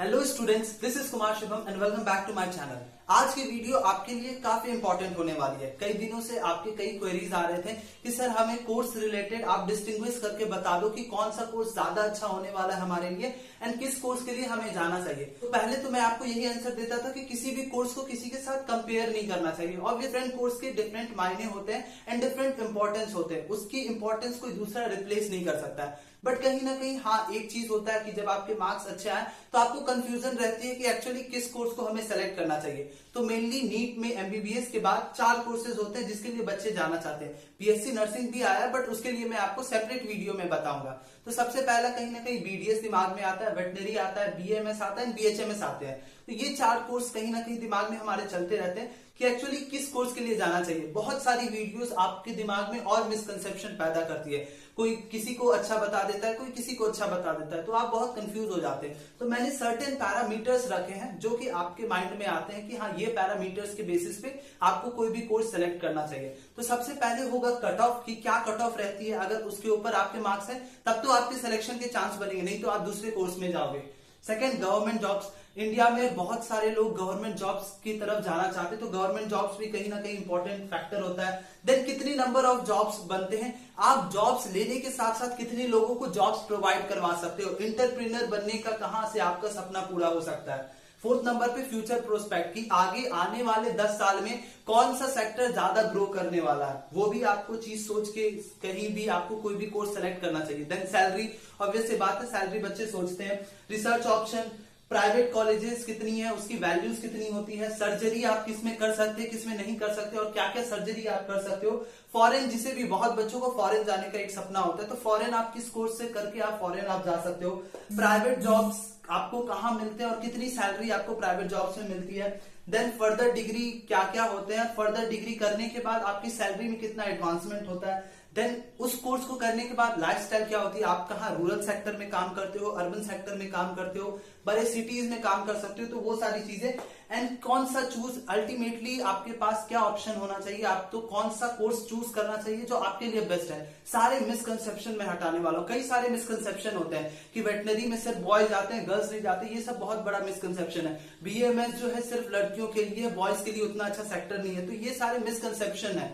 Hello students, this is Kumar Shubham and welcome back to my channel. आज की video आपके लिए काफी इंपॉर्टेंट होने वाली है। कई दिनों से आपके कई क्वेरीज आ रहे थे कि सर हमें कोर्स रिलेटेड आप डिस्टिंग्विश करके बता दो कि कौन सा कोर्स ज्यादा अच्छा होने वाला है हमारे लिए एंड किस कोर्स के लिए हमें जाना चाहिए। तो पहले तो मैं आपको यही आंसर देता था कि किसी भी कोर्स को किसी के साथ कंपेयर नहीं करना चाहिए और डिफरेंट कोर्स के डिफरेंट मायने होते हैं एंड डिफरेंट इंपॉर्टेंस होते हैं। उसकी इंपॉर्टेंस कोई दूसरा रिप्लेस नहीं कर सकता है। बट कहीं ना कहीं हाँ, एक चीज होता है कि जब आपके मार्क्स अच्छे आए तो आपको कंफ्यूजन रहती है कि एक्चुअली किस कोर्स को हमें सेलेक्ट करना चाहिए। तो मेनली नीट में एमबीबीएस के बाद 4 कोर्सेज होते हैं जिसके लिए बच्चे जाना चाहते हैं। बीएससी नर्सिंग भी आया है बट उसके लिए मैं आपको सेपरेट वीडियो में बताऊंगा। तो सबसे पहला कहीं ना कहीं बीडीएस दिमाग में आता है, वेटनरी आता है, बीएमएस आता है, बीएचएमएस आते हैं। तो ये 4 कोर्स कहीं ना कहीं दिमाग में हमारे चलते रहते हैं कि एक्चुअली किस कोर्स के लिए जाना चाहिए। बहुत सारी वीडियोस आपके दिमाग में और मिसकंसेप्शन पैदा करती है। कोई किसी को अच्छा बता देता है, कोई किसी को अच्छा बता देता है, तो आप बहुत कंफ्यूज हो जाते हैं। तो मैंने सर्टेन पैरामीटर्स रखे हैं जो कि आपके माइंड में आते हैं कि हाँ, ये पैरामीटर्स के बेसिस पे आपको कोई भी कोर्स सेलेक्ट करना चाहिए। तो सबसे पहले होगा कट ऑफ, कि क्या कट ऑफ रहती है। अगर उसके ऊपर आपके मार्क्स है तब तो आपके सिलेक्शन के चांस बनेंगे, नहीं तो आप दूसरे कोर्स में जाओगे। Second, government jobs. इंडिया में बहुत सारे लोग गवर्नमेंट जॉब्स की तरफ जाना चाहते हैं, तो गवर्नमेंट जॉब्स भी कहीं ना कहीं इंपॉर्टेंट फैक्टर होता है। देन कितनी नंबर ऑफ जॉब्स बनते हैं, आप जॉब्स लेने के साथ साथ कितने लोगों को जॉब्स प्रोवाइड करवा सकते हो। एंटरप्रेन्योर बनने का कहां से आपका सपना पूरा हो सकता है। फोर्थ नंबर पे फ्यूचर प्रोस्पेक्ट, की आगे आने वाले 10 साल में कौन सा सेक्टर ज्यादा ग्रो करने वाला है, वो भी आपको चीज सोच के कहीं भी आपको कोई भी कोर्स सेलेक्ट करना चाहिए। देन सैलरी, ऑब्वियस सी बात है, सैलरी बच्चे सोचते हैं। रिसर्च ऑप्शन, प्राइवेट कॉलेजेस कितनी है, उसकी वैल्यूज कितनी होती है। सर्जरी आप किसमें कर सकते हैं, किसमें नहीं कर सकते और क्या क्या सर्जरी आप कर सकते हो। फॉरेन, जिसे भी बहुत बच्चों को फॉरेन जाने का एक सपना होता है, तो फॉरेन आप किस कोर्स से करके आप फॉरेन आप जा सकते हो। प्राइवेट जॉब्स आपको कहां मिलते हैं और कितनी सैलरी आपको प्राइवेट जॉब्स में मिलती है। देन फर्दर डिग्री क्या क्या होते हैं, फर्दर डिग्री करने के बाद आपकी सैलरी में कितना एडवांसमेंट होता है। देन उस कोर्स को करने के बाद लाइफस्टाइल क्या होती है, आप कहाँ रूरल सेक्टर में काम करते हो, अर्बन सेक्टर में काम करते हो, बड़े सिटीज में काम कर सकते हो, तो वो सारी चीजें। एंड कौन सा चूज, अल्टीमेटली आपके पास क्या ऑप्शन होना चाहिए, आप तो कौन सा कोर्स चूज करना चाहिए जो आपके लिए बेस्ट है। सारे मिसकंसेप्शन में हटाने वाला हूं। कई सारे मिसकंसेप्शन होते हैं कि वेटनरी में सिर्फ बॉयज जाते हैं, गर्ल्स नहीं जाते, ये सब बहुत बड़ा मिसकंसेप्शन है। बीएमएस जो है सिर्फ लड़कियों के लिए, बॉयज के लिए उतना अच्छा सेक्टर नहीं है, तो ये सारे मिसकंसेप्शन है।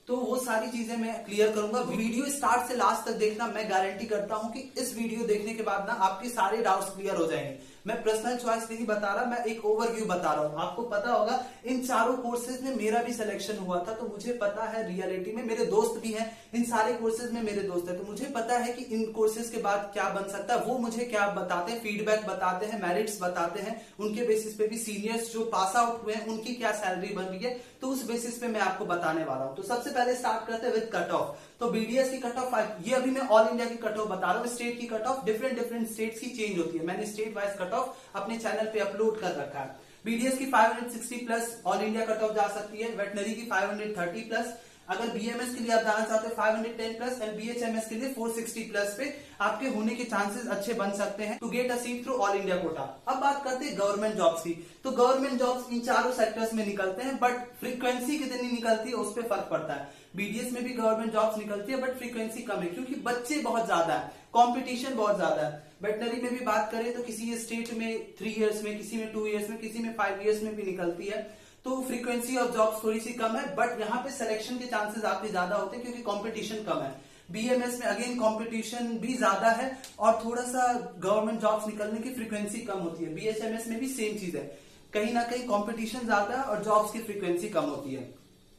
तो वो सारी चीजें मैं क्लियर करूंगा। वीडियो स्टार्ट से लास्ट तक देखना, मैं गारंटी करता हूं कि इस वीडियो देखने के बाद ना आपके सारे डाउट्स क्लियर हो जाएंगे। मैं पर्सनल चॉइस नहीं बता रहा, मैं एक ओवरव्यू बता रहा हूं। आपको पता होगा इन चारों कोर्सेज में मेरा भी सिलेक्शन हुआ था, तो मुझे पता है रियलिटी में, मेरे दोस्त भी हैं इन सारे कोर्सेज में, मेरे दोस्त है, तो मुझे पता है कि इन कोर्सेज के बाद क्या बन सकता है। वो मुझे क्या बताते हैं, फीडबैक बताते हैं, मेरिट्स बताते हैं, उनके बेसिस पे भी सीनियर्स जो पास आउट हुए हैं उनकी क्या सैलरी बन रही है, तो उस बेसिस पे मैं आपको बताने वाला हूं। तो सबसे पहले स्टार्ट करते हैं विद कट ऑफ। तो बीडीएस की कट ऑफ 5, ये अभी मैं ऑल इंडिया की कट ऑफ बता रहा हूँ। स्टेट की कट ऑफ डिफरेंट स्टेट्स की चेंज होती है, मैंने स्टेट वाइज कट ऑफ अपने चैनल पे अपलोड कर रखा है। बीडीएस की 560 plus all India cut off जा सकती है। वेटनरी की 530 प्लस। अगर बीएमएस के लिए आप जाना चाहते हैं 510 प्लस एंड बीएचएमएस के लिए 460 प्लस पे आपके होने के चांसेस अच्छे बन सकते हैं to get a seat through all India quota. अब बात करते हैं गवर्नमेंट जॉब्स की। तो गवर्नमेंट जॉब्स इन चारों सेक्टर्स में निकलते हैं, बट फ्रीक्वेंसी कितनी निकलती है उस पर फर्क पड़ता है। बीडीएस में भी गवर्नमेंट जॉब्स निकलती है बट फ्रीक्वेंसी कम है क्योंकि बच्चे बहुत ज्यादा है, कॉम्पिटिशन बहुत ज्यादा है। वेटनरी में भी बात करें तो किसी स्टेट में 3 इयर्स में, किसी में 2 इयर्स में, किसी में 5 इयर्स में भी निकलती है, तो फ्रीक्वेंसी ऑफ जॉब्स थोड़ी सी कम है, बट यहाँ पे सिलेक्शन के चांसेस आपके ज्यादा होते हैं क्योंकि कंपटीशन कम है। बीएमएस में अगेन कंपटीशन भी ज्यादा है और थोड़ा सा गवर्नमेंट जॉब्स निकलने की फ्रीक्वेंसी कम होती है। बीएचएमएस में भी सेम चीज है, कहीं ना कहीं कंपटीशन ज्यादा है और जॉब्स की फ्रीक्वेंसी कम होती है।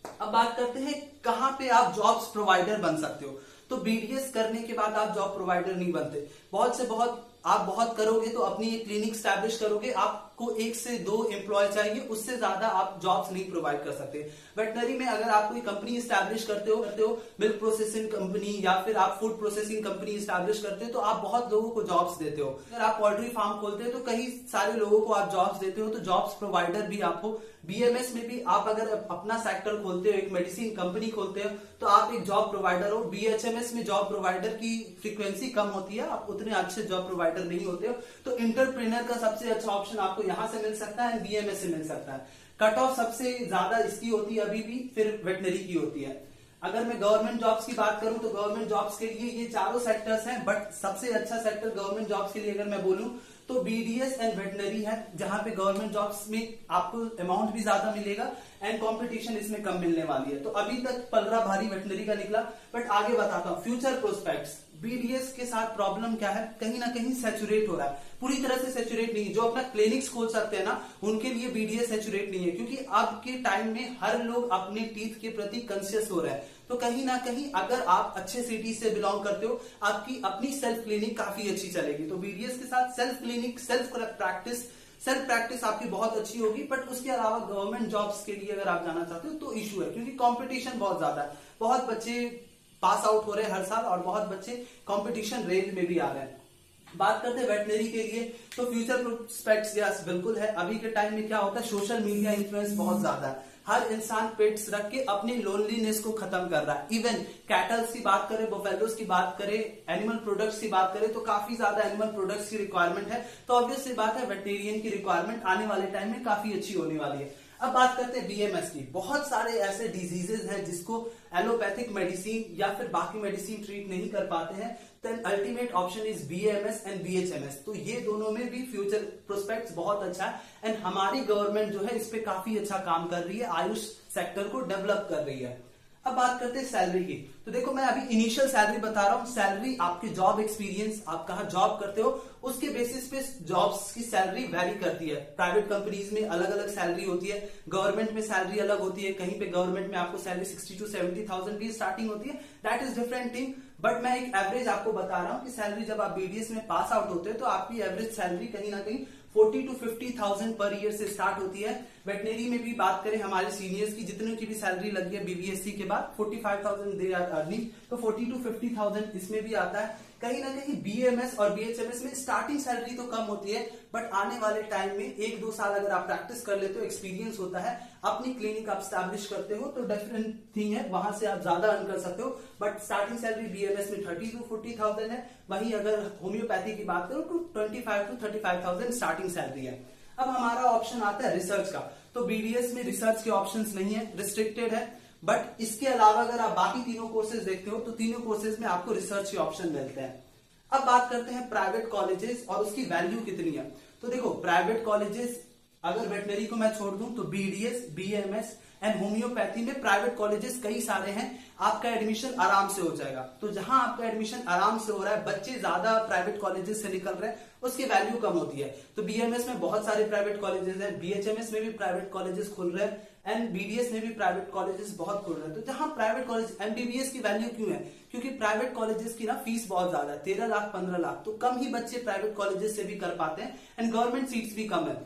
अब बात करते हैं कहां पे आप जॉब्स प्रोवाइडर बन सकते हो। तो बीडीएस करने के बाद आप जॉब प्रोवाइडर नहीं बनते, बहुत से बहुत आप बहुत करोगे तो अपनी एक क्लिनिक स्टैब्लिश करोगे, आपको 1 से 2 एम्प्लॉय चाहिए, उससे ज्यादा आप जॉब्स नहीं प्रोवाइड कर सकते। वेटनरी में अगर आप कोई कंपनी स्टैब्लिश करते हो मिल्क प्रोसेसिंग कंपनी या फिर आप फूड प्रोसेसिंग कंपनी स्टैब्लिश करते हो, तो आप बहुत लोगों को जॉब्स देते हो। अगर आप पोल्ट्री फार्म खोलते हो तो कई सारे लोगों को आप जॉब्स देते हो, तो जॉब्स प्रोवाइडर भी आपको। बीएमएस में भी आप अगर अपना सेक्टर खोलते हो, एक मेडिसिन कंपनी खोलते हो, तो आप एक जॉब प्रोवाइडर हो। बीएचएमएस में जॉब प्रोवाइडर की फ्रीक्वेंसी कम होती है, आप उतने अच्छे जॉब प्रोवाइडर नहीं होते हो, तो एंटरप्रेन्योर का सबसे अच्छा ऑप्शन आपको यहां से मिल सकता है, बीएमएस से मिल सकता है। कट ऑफ सबसे ज्यादा इसकी होती है अभी भी, फिर वेटनरी की होती है। अगर मैं गवर्नमेंट जॉब्स की बात करूं तो गवर्नमेंट जॉब्स के लिए ये चारों सेक्टर्स हैं, बट सबसे अच्छा सेक्टर गवर्नमेंट जॉब्स के लिए अगर मैं बोलूं तो बीडीएस एंड वेटनरी है, जहां पे गवर्नमेंट जॉब्स में आपको अमाउंट भी ज्यादा मिलेगा एंड कंपटीशन इसमें कम मिलने वाली है। तो अभी तक पलरा भारी वेटनरी का निकला, बट आगे बताता हूं फ्यूचर प्रोस्पेक्ट्स। बीडीएस के साथ प्रॉब्लम क्या है, कहीं ना कहीं सैचुरेट हो रहा है, पूरी तरह से सैचुरेट नहीं है। जो अपना क्लिनिक्स खोल सकते हैं ना, उनके लिए बीडीएस सैचुरेट नहीं है, क्योंकि अब के टाइम में हर लोग अपने टीथ के प्रति कॉन्शियस हो रहे हैं। तो कहीं ना कहीं अगर आप अच्छे सिटी से बिलोंग करते हो, आपकी अपनी सेल्फ क्लिनिक काफी अच्छी चलेगी। तो बीडीएस के साथ सेल्फ क्लिनिक, सेल्फ प्रैक्टिस आपकी बहुत अच्छी होगी। बट उसके अलावा गवर्नमेंट जॉब्स के लिए अगर आप जाना चाहते हो तो इशू है, क्योंकि कंपटीशन बहुत ज्यादा है। बहुत बच्चे पास आउट हो रहे हैं हर साल और बहुत बच्चे कंपटीशन रेंज में भी आ रहे हैं। बात करते हैं वेटनरी के लिए, तो फ्यूचर प्रोस्पेक्ट्स यस बिल्कुल है। अभी के टाइम में क्या होता है, सोशल मीडिया इन्फ्लुएंस बहुत ज्यादा है। हर इंसान पेट्स रख के अपनी लोनलीनेस को खत्म कर रहा है। इवन कैटल्स की बात करें, बोफेलोस की बात करें, एनिमल प्रोडक्ट्स की बात करें, तो काफी ज्यादा एनिमल प्रोडक्ट्स की रिक्वायरमेंट है। तो ऑब्वियस सी बात है वेटेरियन की रिक्वायरमेंट आने वाले टाइम में काफी अच्छी होने वाली है। अब बात करते हैं बीएमएस की। बहुत सारे ऐसे डिजीजेस हैं जिसको एलोपैथिक मेडिसिन या फिर बाकी मेडिसिन ट्रीट नहीं कर पाते हैं। Then ultimate option is BMS and BHMS. तो ये दोनों में भी फ्यूचर प्रोस्पेक्ट्स बहुत अच्छा है एंड हमारी गवर्नमेंट जो है इस पे काफी अच्छा काम कर रही है, आयुष सेक्टर को डेवलप कर रही है। अब बात करते हैं सैलरी की। तो देखो मैं अभी इनिशियल सैलरी बता रहा हूं। सैलरी आपके जॉब एक्सपीरियंस, आप कहां जॉब करते हो, उसके बेसिस पे जॉब्स की सैलरी वैरी करती है। प्राइवेट कंपनीज में अलग अलग सैलरी होती है, गवर्नमेंट में सैलरी अलग होती है। कहीं पे गवर्नमेंट में आपको सैलरी 60 to 70,000 की स्टार्टिंग होती है, that is different thing. But मैं एक एवरेज आपको बता रहा हूं कि सैलरी जब आप बीडीएस में पास आउट होते हो तो आपकी एवरेज सैलरी कहीं ना कहीं 40 to 50,000 पर ईयर से स्टार्ट होती है। वेटनरी में भी बात करें, हमारे सीनियर्स की जितने की भी सैलरी लगी है बीबीएससी के बाद 45,000 दे आर अर्निंग, तो 40 to 50,000 इसमें भी आता है। कहीं ना कहीं बीएमएस और बीएचएमएस में स्टार्टिंग सैलरी तो कम होती है, बट आने वाले टाइम में 1-2 साल अगर आप प्रैक्टिस कर लेते हो, एक्सपीरियंस होता है, अपनी क्लिनिक आप स्टैब्लिश करते हो, तो डिफरेंट थिंग है, वहां से आप ज्यादा अर्न कर सकते हो। बट स्टार्टिंग सैलरी बीएमएस में 30 to 40,000 है। वहीं अगर होम्योपैथी की बात करो तो 25 to 35,000 स्टार्टिंग सैलरी है। अब हमारा ऑप्शन आता है रिसर्च का। तो बीडीएस में रिसर्च के ऑप्शंस नहीं है, रिस्ट्रिक्टेड है। बट इसके अलावा अगर आप बाकी तीनों कोर्सेज देखते हो तो तीनों कोर्सेज में आपको रिसर्च के ऑप्शन मिलते हैं। अब बात करते हैं प्राइवेट कॉलेजेस और उसकी वैल्यू कितनी है। तो देखो प्राइवेट कॉलेजेस, अगर वेटनरी को मैं छोड़ दूं तो बीडीएस, बीएमएस एंड होम्योपैथी में प्राइवेट कॉलेजेस कई सारे हैं। आपका एडमिशन आराम से हो जाएगा। तो जहां आपका एडमिशन आराम से हो रहा है, बच्चे ज्यादा प्राइवेट कॉलेजेस से निकल रहे हैं, उसकी वैल्यू कम होती है। तो बीएमएस में बहुत सारे प्राइवेट कॉलेजेस हैं, बीएचएमएस में भी प्राइवेट कॉलेजेस खुल रहे हैं एंड बीडीएस में भी प्राइवेट कॉलेजेस बहुत खुल रहे हैं। तो जहां प्राइवेट कॉलेज, एमबीबीएस की वैल्यू क्यों है, क्योंकि प्राइवेट कॉलेजेस की ना फीस बहुत ज्यादा है, 13 लाख 15 लाख। तो कम ही बच्चे प्राइवेट कॉलेजेस से भी कर पाते हैं एंड गवर्नमेंट सीट्स भी कम है।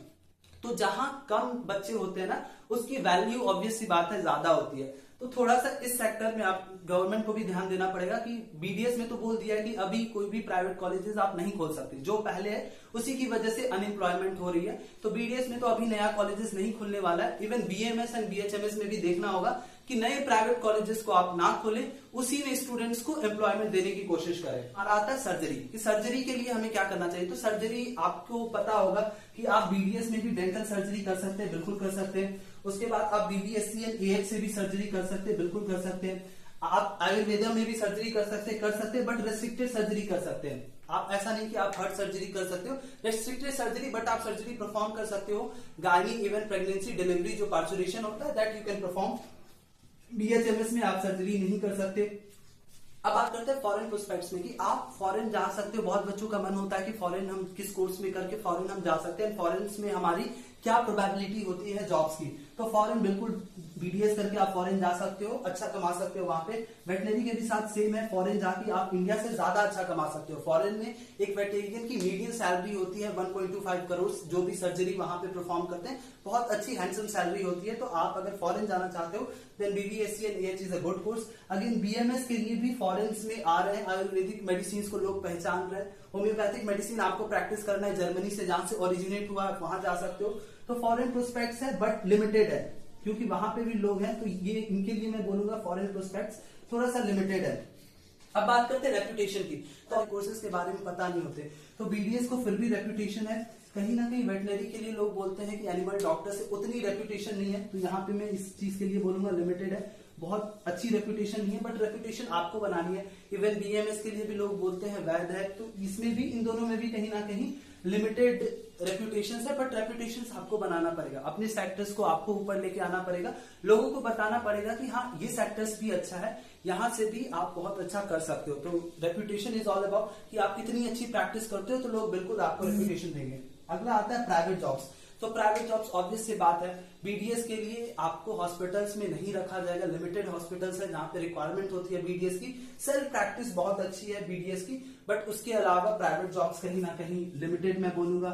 तो जहां कम बच्चे होते हैं ना, उसकी वैल्यू ऑब्वियस सी बात है ज्यादा होती है। तो थोड़ा सा इस सेक्टर में आप गवर्नमेंट को भी ध्यान देना पड़ेगा कि बीडीएस में तो बोल दिया है कि अभी कोई भी प्राइवेट कॉलेजेस आप नहीं खोल सकते, जो पहले है उसी की वजह से अनएम्प्लॉयमेंट हो रही है। तो बीडीएस में तो अभी नया कॉलेजेस नहीं खुलने वाला है। इवन बीएमएस एंड बीएचएमएस में भी देखना होगा कि नए प्राइवेट कॉलेजेस को आप ना खोलें, उसी में स्टूडेंट्स को एम्प्लॉयमेंट देने की कोशिश करें। और आता है सर्जरी, कि सर्जरी के लिए हमें क्या करना चाहिए। तो सर्जरी आपको पता होगा कि आप बीडीएस में भी डेंटल सर्जरी कर सकते हैं, बिल्कुल कर सकते हैं। उसके बाद आप बीबीएससी एंड एएच से भी सर्जरी कर सकते हैं, बिल्कुल कर सकते हैं। आप आयुर्वेदा में भी सर्जरी कर सकते हैं, बट रेस्ट्रिक्टेड सर्जरी कर सकते हैं। आप ऐसा नहीं कि आप हर सर्जरी कर सकते हो, रेस्ट्रिक्टेड सर्जरी, बट आप सर्जरी परफॉर्म कर सकते हो। गायनी, इवन प्रेगनेंसी, डिलीवरी जो पार्चुरेशन होता है, that you can perform. BHMS में आप सर्जरी नहीं कर सकते। अब बात करते हैं फॉरेन प्रोस्पेक्ट्स में कि आप फॉरेन जा सकते हो। बहुत बच्चों का मन होता है कि फॉरेन हम किस कोर्स में करके फॉरेन हम जा सकते हैं, फॉरेन में हमारी क्या प्रोबेबिलिटी होती है जॉब्स की। तो फॉरेन बिल्कुल बीडीएस करके आप फॉरेन जा सकते हो, अच्छा कमा सकते हो वहां पे। वेटनरी के भी साथ सेम है, फॉरेन जाके आप इंडिया से ज्यादा अच्छा कमा सकते हो। फॉरेन में एक वेटेरियन की मीडियम सैलरी होती है 1.25 करोड़, जो भी सर्जरी वहां पे परफॉर्म करते हैं, बहुत अच्छी हैंडसम सैलरी होती है। तो आप अगर फॉरेन जाना चाहते हो then BVSc and AH is a good course. Again BMS के लिए भी फॉरेन में आ रहे हैं, आयुर्वेदिक मेडिसिन को लोग पहचान रहे हैं। होम्योपैथिक मेडिसिन आपको प्रैक्टिस करना है जर्मनी से, जहां से ओरिजिनेट हुआ है, वहां जा सकते हो। तो फॉरेन प्रोस्पेक्ट्स है बट लिमिटेड है, क्योंकि वहां पे भी लोग हैं। तो ये इनके लिए मैं बोलूंगा फॉरेन प्रोस्पेक्ट्स थोड़ा सा लिमिटेड है। अब बात करते हैं रेपुटेशन की। तो कोर्सेज के बारे में पता नहीं होते, तो बीडीएस को फिर भी रेपुटेशन है। कहीं ना कहीं वेटनरी के लिए लोग बोलते हैं कि एनिमल डॉक्टर से उतनी रेपुटेशन नहीं है, तो यहाँ पे मैं इस चीज के लिए बोलूंगा लिमिटेड है। बहुत अच्छी रेपुटेशन नहीं है, बट रेपुटेशन आपको बनानी है। इवन बीएमएस के लिए भी लोग बोलते हैं वैध है, तो इसमें भी इन दोनों में भी कहीं ना कहीं लिमिटेड रेपुटेशन है, बट रेपुटेशन आपको बनाना पड़ेगा। अपने सेक्टर्स को आपको ऊपर लेके आना पड़ेगा, लोगों को बताना पड़ेगा कि हाँ ये सेक्टर्स भी अच्छा है, यहां से भी आप बहुत अच्छा कर सकते हो। तो रेपुटेशन इज ऑल अबाउट कि आप कितनी अच्छी प्रैक्टिस करते हो, तो लोग बिल्कुल आपको रेपुटेशन देंगे। अगला आता है प्राइवेट जॉब्स। तो प्राइवेट जॉब्स ऑब्वियस सी बात है, बीडीएस के लिए आपको हॉस्पिटल्स में नहीं रखा जाएगा, लिमिटेड हॉस्पिटल्स है जहां पे रिक्वायरमेंट होती है बीडीएस की। सेल्फ प्रैक्टिस बहुत अच्छी है बीडीएस की, बट उसके अलावा प्राइवेट जॉब्स कहीं ना कहीं लिमिटेड मैं बोलूंगा।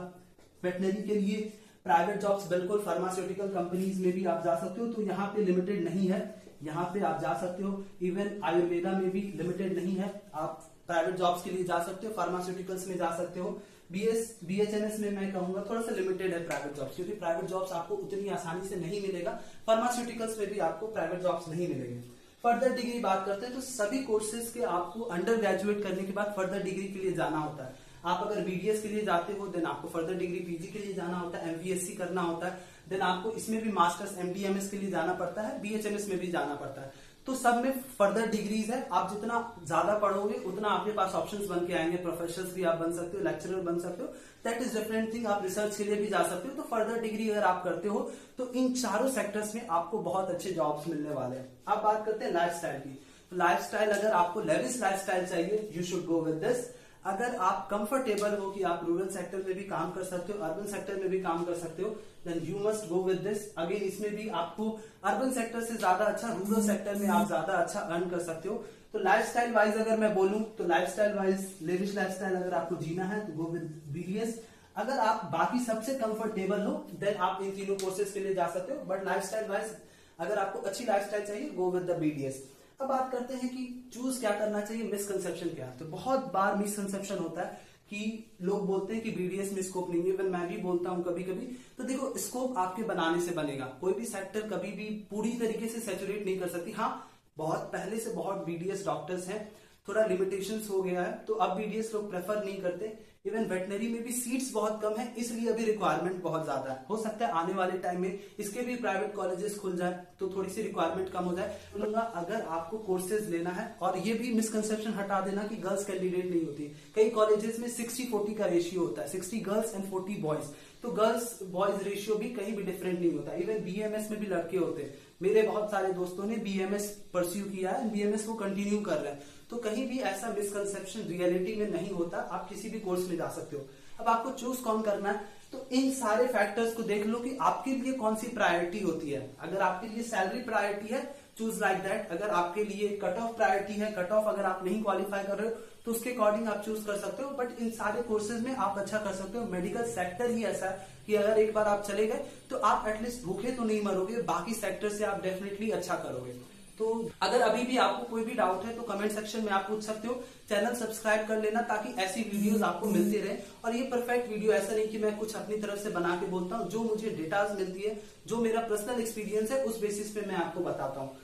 वेटनरी के लिए प्राइवेट जॉब्स बिल्कुल, फार्मास्यूटिकल कंपनीज में भी आप जा सकते हो, तो यहाँ पे लिमिटेड नहीं है, यहाँ पे आप जा सकते हो। इवन आयुर्वेदा में भी लिमिटेड नहीं है, आप प्राइवेट जॉब्स के लिए जा सकते हो, फार्मास्यूटिकल्स में जा सकते हो। बीएचएमएस में मैं कहूंगा थोड़ा सा लिमिटेड है प्राइवेट जॉब्स, क्योंकि प्राइवेट जॉब्स आपको उतनी आसानी से नहीं मिलेगा। फार्मास्यूटिकल्स में भी आपको प्राइवेट जॉब्स नहीं मिलेंगे। फर्दर डिग्री बात करते हैं तो सभी कोर्सेज के आपको अंडर ग्रेजुएट करने के बाद फर्दर डिग्री के लिए जाना होता है। आप अगर बीडीएस के लिए जाते हो देन आपको फर्दर डिग्री पीजी के लिए जाना होता है, एमवीएससी करना होता है, देन आपको इसमें भी मास्टर्स एमडीएमएस के लिए जाना पड़ता है, बीएचएमएस में भी जाना पड़ता है। तो सब में फर्दर डिग्रीज है। आप जितना ज्यादा पढ़ोगे उतना आपके पास ऑप्शंस बन के आएंगे, प्रोफेसर्स भी आप बन सकते हो, लेक्चरर बन सकते हो, दैट इज डिफरेंट थिंग। आप रिसर्च के लिए भी जा सकते हो। तो फर्दर डिग्री अगर आप करते हो तो इन चारों सेक्टर्स में आपको बहुत अच्छे जॉब्स मिलने वाले हैं। अब बात करते हैं लाइफस्टाइल की। तो लाइफस्टाइल, अगर आपको लेविश लाइफस्टाइल चाहिए, you should go with this. अगर आप कंफर्टेबल हो कि आप रूरल सेक्टर में भी काम कर सकते हो, अर्बन सेक्टर में भी काम कर सकते हो, then you must go with this. Again इसमें भी आपको अर्बन सेक्टर से ज्यादा अच्छा रूरल सेक्टर में आप ज्यादा अच्छा अर्न कर सकते हो। तो लाइफस्टाइल वाइज अगर मैं बोलूं तो लाइफस्टाइल वाइज लेविश लाइफस्टाइल अगर आपको जीना है तो गो विद बीडीएस। अगर आप बाकी सबसे कंफर्टेबल हो देन आप इन तीनों कोर्सेज के लिए जा सकते हो, बट लाइफस्टाइल वाइज अगर आपको अच्छी लाइफस्टाइल चाहिए गो विद द बीडीएस। अब बात करते हैं कि चूज क्या करना चाहिए, मिसकंसेप्शन क्या है। तो बहुत बार मिसकंसेप्शन होता है कि लोग बोलते हैं कि बीडीएस में स्कोप नहीं है, इवन मैं भी बोलता हूं कभी कभी। तो देखो, स्कोप आपके बनाने से बनेगा। कोई भी सेक्टर कभी भी पूरी तरीके से सैचुरेट नहीं कर सकती। हाँ, बहुत पहले से बहुत बीडीएस डॉक्टर्स हैं, थोड़ा लिमिटेशंस हो गया है, तो अब बीडीएस लोग प्रेफर नहीं करते। इवन वेटनरी में भी सीट्स बहुत कम है, इसलिए अभी रिक्वायरमेंट बहुत ज्यादा है। हो सकता है आने वाले टाइम में इसके भी प्राइवेट कॉलेजेस खुल जाए तो थोड़ी सी रिक्वायरमेंट कम हो जाए। बोलूंगा अगर आपको कोर्सेज लेना है, और ये भी मिसकंसेप्शन हटा देना कि गर्ल्स कैंडिडेट नहीं होती। कई कॉलेजेस में 60-40 का रेशियो होता है, 60 गर्ल्स एंड 40 बॉयज। तो गर्ल्स बॉयज रेशियो भी कहीं भी डिफरेंट नहीं होता। इवन बीएमएस में भी लड़के होते हैं। मेरे बहुत सारे दोस्तों ने बीएमएस परस्यू किया है, बीएमएस को कंटिन्यू कर रहे हैं। तो कहीं भी ऐसा मिसकंसेप्शन रियलिटी में नहीं होता। आप किसी भी कोर्स में जा सकते हो। अब आपको चूज कौन करना है, तो इन सारे फैक्टर्स को देख लो कि आपके लिए कौन सी प्रायोरिटी होती है। अगर आपके लिए सैलरी प्रायोरिटी है, चूज लाइक दैट। अगर आपके लिए कट ऑफ प्रायोरिटी है, कट ऑफ अगर आप नहीं क्वालिफाई कर रहे हो तो उसके अकॉर्डिंग आप चूज कर सकते हो। बट इन सारे कोर्सेज में आप अच्छा कर सकते हो। मेडिकल सेक्टर ही ऐसा है कि अगर एक बार आप चले गए तो आप एटलीस्ट भूखे तो नहीं मरोगे, बाकी सेक्टर से आप डेफिनेटली अच्छा करोगे। तो अगर अभी भी आपको कोई भी डाउट है तो कमेंट सेक्शन में आप पूछ सकते हो। चैनल सब्सक्राइब कर लेना ताकि ऐसी वीडियोस आपको मिलती रहे। और ये परफेक्ट वीडियो ऐसा नहीं कि मैं कुछ अपनी तरफ से बना के बोलता हूँ, जो मुझे डेटाज मिलती है, जो मेरा पर्सनल एक्सपीरियंस है, उस बेसिस पे मैं आपको बताता हूँ।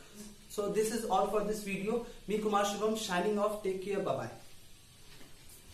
So this is all for this video. Me Kumar Shubham signing off. Take care, bye bye.